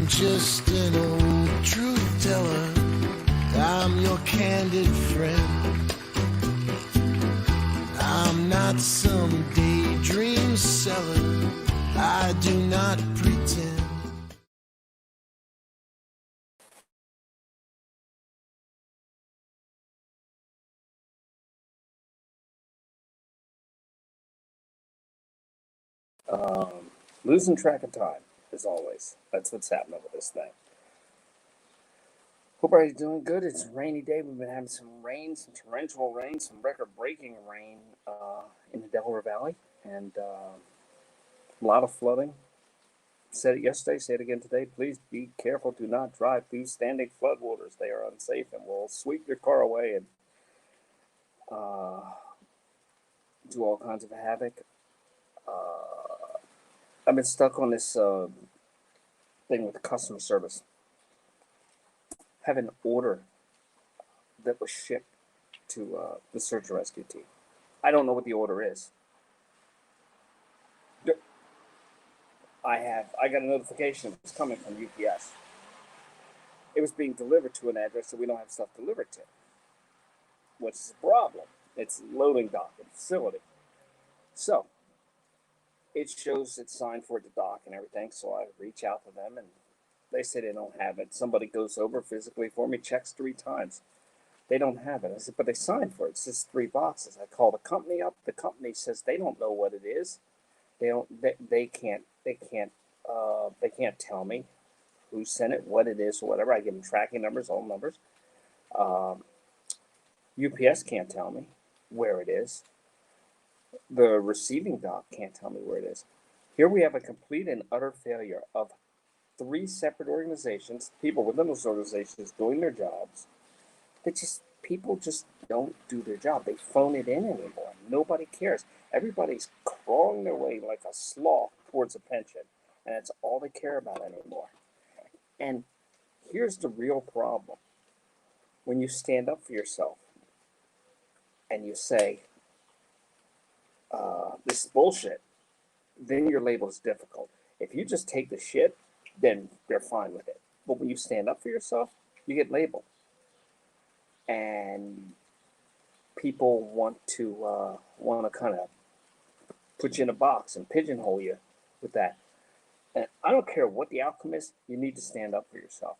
I'm just an old truth teller. I'm your candid friend. I'm not some daydream seller. I do not pretend. Losing track of time, as always. That's what's happening with this thing. Hope everybody's doing good. It's a rainy day. We've been having some rain, some torrential rain, some record-breaking rain in the Delaware Valley, and a lot of flooding. Said it yesterday, say it again today. Please be careful. Do not drive through standing floodwaters. They are unsafe and will sweep your car away and uh, do all kinds of havoc. I've been stuck on this thing with customer service. Have an order that was shipped to the search and rescue team. I don't know what the order is. I got a notification it's coming from UPS. It was being delivered to an address that we don't have stuff delivered to, which is a problem. It's loading dock at the facility. So it shows it's signed for it to dock and everything. So I reach out to them and they say they don't have it. Somebody goes over physically for me, checks 3 times. They don't have it. I said, but they signed for it. It says 3 boxes. I call the company up. The company says they don't know what it is. They can't tell me who sent it, what it is, or whatever. I give them tracking numbers, all numbers. UPS can't tell me where it is. The receiving dock can't tell me where it is. Here we have a complete and utter failure of 3 separate organizations, people within those organizations doing their jobs. People just don't do their job. They phone it in anymore. Nobody cares. Everybody's crawling their way like a sloth towards a pension, and that's all they care about anymore. And here's the real problem. When you stand up for yourself and you say, this is bullshit, then your label is difficult. If you just take the shit, then they're fine with it. But when you stand up for yourself, you get labeled. And people want to kind of put you in a box and pigeonhole you with that. And I don't care what the outcome is, you need to stand up for yourself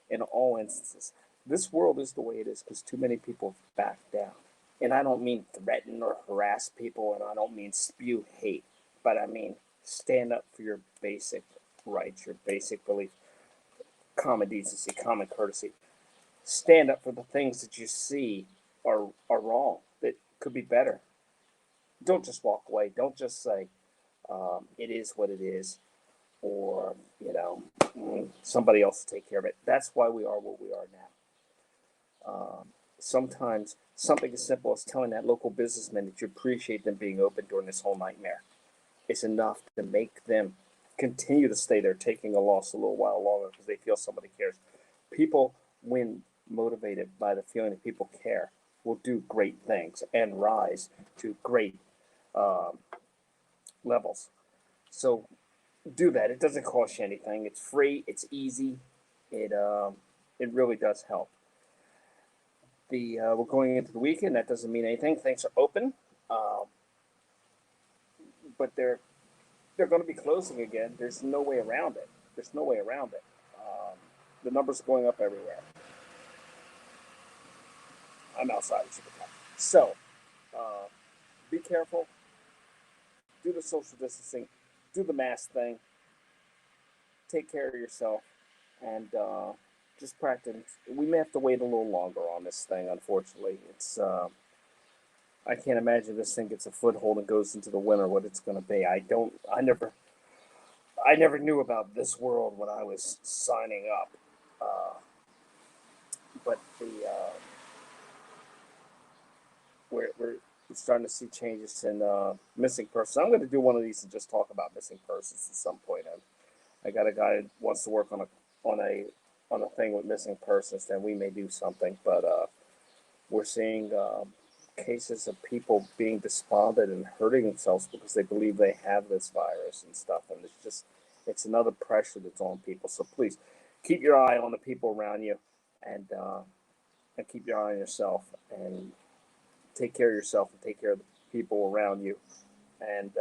in all instances. This world is the way it is because too many people back down. And I don't mean threaten or harass people, and I don't mean spew hate, but I mean stand up for your basic rights, your basic beliefs, common decency, common courtesy. Stand up for the things that you see are wrong, that could be better. Don't just walk away. Don't just say, it is what it is, or, somebody else will take care of it. That's why we are what we are now. Sometimes something as simple as telling that local businessman that you appreciate them being open during this whole nightmare is enough to make them continue to stay there, taking a loss a little while longer because they feel somebody cares. People, when motivated by the feeling that people care, will do great things and rise to great levels. So do that. It doesn't cost you anything. It's free. It's easy. It really does help. We're going into the weekend. That doesn't mean anything. Things are open, but they're going to be closing again. There's no way around it. There's no way around it. The numbers are going up everywhere. I'm outside of Chicago. So be careful. Do the social distancing. Do the mask thing. Take care of yourself, and just practice. We may have to wait a little longer on this thing. Unfortunately, it's. I can't imagine this thing gets a foothold and goes into the winter. What it's going to be. I don't. I never knew about this world when I was signing up. But we're starting to see changes in missing persons. I'm going to do one of these and just talk about missing persons at some point. I got a guy that wants to work on a thing with missing persons. Then we may do something. But we're seeing cases of people being despondent and hurting themselves because they believe they have this virus and stuff, and It's another pressure that's on people. So please keep your eye on the people around you, and keep your eye on yourself, and take care of yourself and take care of the people around you, and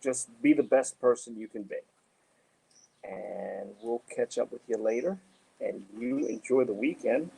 just be the best person you can be. And we'll catch up with you later. And you enjoy the weekend.